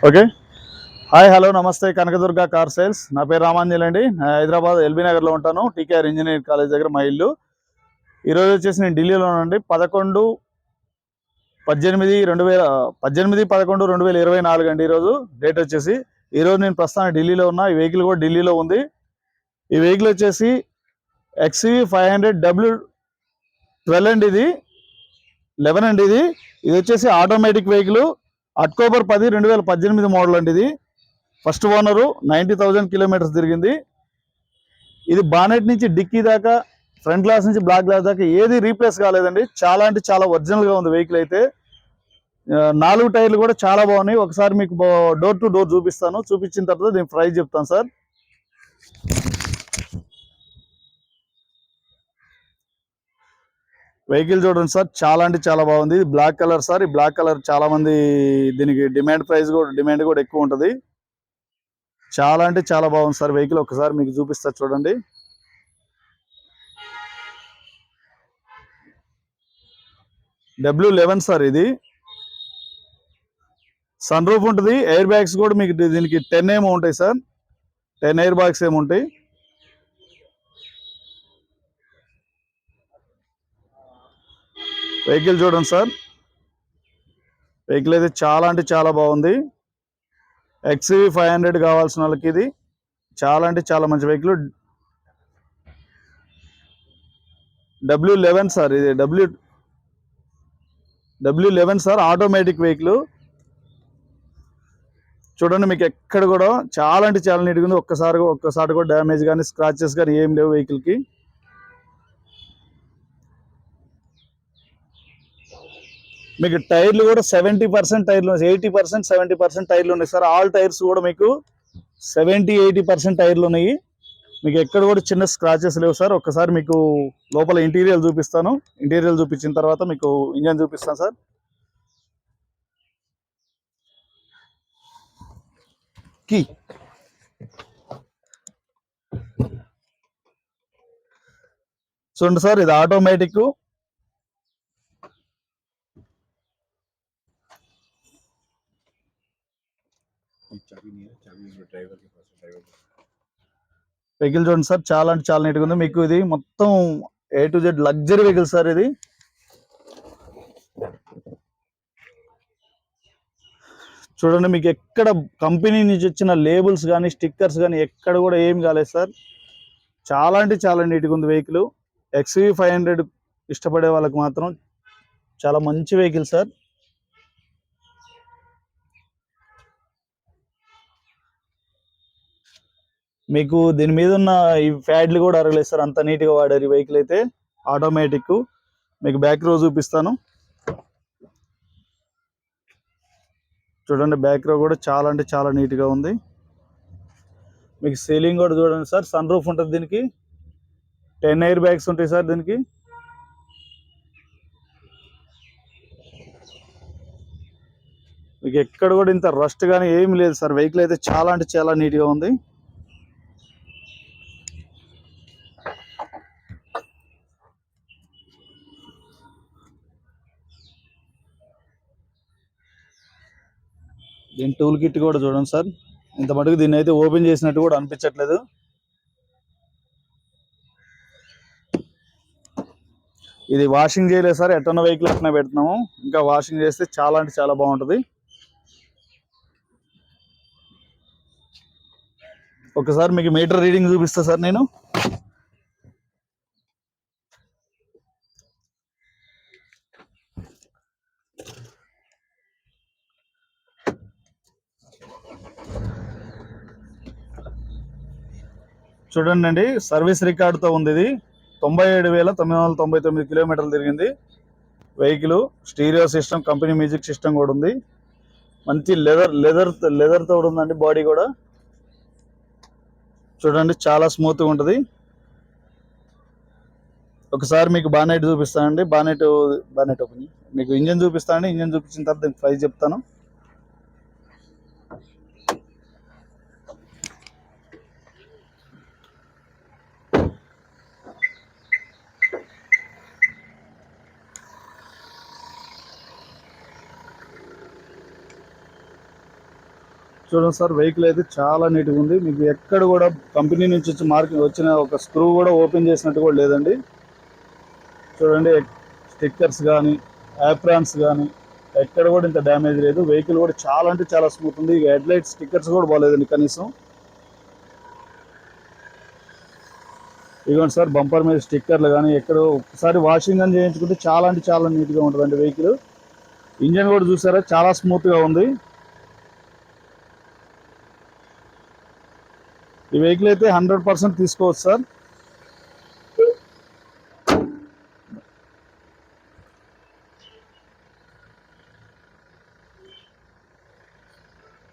Okay. Hi, hello, నమస్తే. Kanakadurga car sales. నా పేరు రామాంజలి అండి. హైదరాబాద్ ఎల్బీ నగర్లో ఉంటాను. టీకేఆర్ ఇంజనీరింగ్ కాలేజ్ దగ్గర మా ఇల్లు. ఈరోజు వచ్చేసి నేను ఢిల్లీలో ఉన్నానండి. 11/11/2024 అండి ఈరోజు డేట్ వచ్చేసి. ఈరోజు నేను ప్రస్తుతానికి ఢిల్లీలో ఉన్నా. ఈ వెహికల్ కూడా ఢిల్లీలో ఉంది. ఈ వెహికల్ వచ్చేసి XUV 500W12 అండి. ఇది 11 అండి. ఇది వచ్చేసి ఆటోమేటిక్ వెహికల్. అక్టోబర్ 10, 2018 మోడల్ అండి. ఇది ఫస్ట్ ఓనరు. 90,000 కిలోమీటర్స్ తిరిగింది. ఇది బానెట్ నుంచి డిక్కీ దాకా, ఫ్రంట్ గ్లాస్ నుంచి బ్లాక్ గ్లాస్ దాకా ఏది రీప్లేస్ కాలేదండి. చాలా అంటే చాలా ఒరిజినల్గా ఉంది వెహికల్ అయితే. 4 టైర్లు కూడా చాలా బాగున్నాయి. ఒకసారి మీకు డోర్ టు డోర్ చూపిస్తాను. చూపించిన తర్వాత దీని ప్రైస్ చెప్తాను సార్. వెహికల్ చూడండి సార్, చాలా అంటే చాలా బాగుంది. ఇది బ్లాక్ కలర్ సార్. ఈ బ్లాక్ కలర్ చాలా మంది దీనికి డిమాండ్ కూడా ఎక్కువ ఉంటుంది. చాలా అంటే చాలా బాగుంది సార్ వెహికల్. ఒకసారి మీకు చూపిస్తా చూడండి. W11 sir. ఇది సన్ రూఫ్ ఉంటుంది. ఎయిర్ బ్యాగ్స్ కూడా మీకు దీనికి 10 ఏమో ఉంటాయి సార్. 10 ఎయిర్ బ్యాగ్స్ ఏమో ఉంటాయి. వెహికల్ చూడండి సార్. వెహికల్ అయితే చాలా అంటే చాలా బాగుంది. XUV 500 కావాల్సిన వాళ్ళకి ఇది చాలా అంటే చాలా మంచి వెహికల్. W11 sir. ఇది W11 సార్, ఆటోమేటిక్ వెహికల్. చూడండి, మీకు ఎక్కడ కూడా చాలా అంటే చాలా నీట్గా ఉంది. ఒక్కసారి కూడా డ్యామేజ్ కానీ స్క్రాచెస్ కానీ ఏం లేవు వెహికల్కి. మీకు టైర్లు కూడా 70% టైర్లు, 80%, 70% టైర్లు ఉన్నాయి సార్. ఆల్ టైర్స్ కూడా మీకు 70-80% టైర్లు ఉన్నాయి. మీకు ఎక్కడ కూడా చిన్న స్క్రాచెస్ లేవు సార్. ఒక్కసారి మీకు లోపల ఇంటీరియర్ చూపిస్తాను. ఇంటీరియర్ చూపించిన తర్వాత మీకు ఇంజన్ చూపిస్తాను సార్. కీ చూడండి సార్, ఇది ఆటోమేటిక్. వెహికల్ చూడండి సార్, చాలా అంటే చాలా నీట్గా ఉంది. మీకు ఇది మొత్తం A to Z luxury vehicle sir. ఇది చూడండి, మీకు ఎక్కడ కంపెనీ నుంచి వచ్చిన లేబుల్స్ కానీ స్టిక్కర్స్ కానీ ఎక్కడ కూడా ఏం కాలేదు సార్. చాలా అంటే చాలా నీట్గా ఉంది వెహికల్. XUV 500 ఇష్టపడే వాళ్ళకి మాత్రం చాలా మంచి వెహికల్ సార్. మీకు దీని మీద ఉన్న ఈ ప్యాడ్లు కూడా అరగలేదు సార్. అంత నీట్గా వాడారు ఈ వెహికల్ అయితే. ఆటోమేటిక్. మీకు బ్యాక్ రో చూపిస్తాను చూడండి. బ్యాక్ రో కూడా చాలా అంటే చాలా నీట్గా ఉంది. మీకు సీలింగ్ కూడా చూడండి సార్. సన్ రూఫ్ ఉంటుంది దీనికి. 10 ఎయిర్ బ్యాగ్స్ ఉంటాయి సార్ దీనికి. మీకు ఎక్కడ కూడా ఇంత రస్ట్ కానీ ఏమి లేదు సార్. వెహికల్ అయితే చాలా అంటే చాలా నీట్గా ఉంది. దీని టూల్ కిట్ కూడా చూడండి సార్. ఇంత మటుకు దీన్ని అయితే ఓపెన్ చేసినట్టు కూడా అనిపించట్లేదు. ఇది వాషింగ్ చేయలేదు సార్. ఎట్టున్న వెహికల్ అట్లా పెడుతున్నాము. ఇంకా వాషింగ్ చేస్తే చాలా అంటే చాలా బాగుంటుంది. ఒకసారి మీకు మీటర్ రీడింగ్ చూపిస్తా సార్ నేను. చూడండి అండి, సర్వీస్ రికార్డుతో ఉంది. ఇది 97,999 కిలోమీటర్లు తిరిగింది vehicle. Stereo system, company music system కూడా ఉంది. మంచి లెదర్ తో ఉందండి బాడీ కూడా. చూడండి, చాలా స్మూత్గా ఉంటుంది. ఒకసారి మీకు బానెట్ చూపిస్తానండి. బానెట్ ఓపెన్ మీకు ఇంజన్ చూపిస్తానండి. ఇంజన్ చూపించిన తర్వాత దీనికి ప్రైస్ చెప్తాను. చూడండి సార్, వెహికల్ అయితే చాలా నీట్గా ఉంది. మీకు ఎక్కడ కూడా కంపెనీ నుంచి వచ్చిన ఒక స్క్రూ కూడా ఓపెన్ చేసినట్టు కూడా లేదండి. చూడండి, స్టిక్కర్స్ కానీ యాప్రాన్స్ కానీ ఎక్కడ కూడా ఇంత డ్యామేజ్ లేదు. వెహికల్ కూడా చాలా అంటే చాలా స్మూత్ ఉంది. హెడ్ లైట్ స్టిక్కర్స్ కూడా బాగాలేదండి కనీసం. ఇదిగోండి సార్, బంపర్ మీద స్టిక్కర్లు కానీ ఎక్కడ ఒకసారి వాషింగ్ అని చేయించుకుంటే చాలా అంటే చాలా నీట్గా ఉంటుందండి వెహికల్. ఇంజన్ కూడా చూసారా, చాలా స్మూత్గా ఉంది. ఈ వెహికల్ అయితే 100% తీసుకోవచ్చు సార్.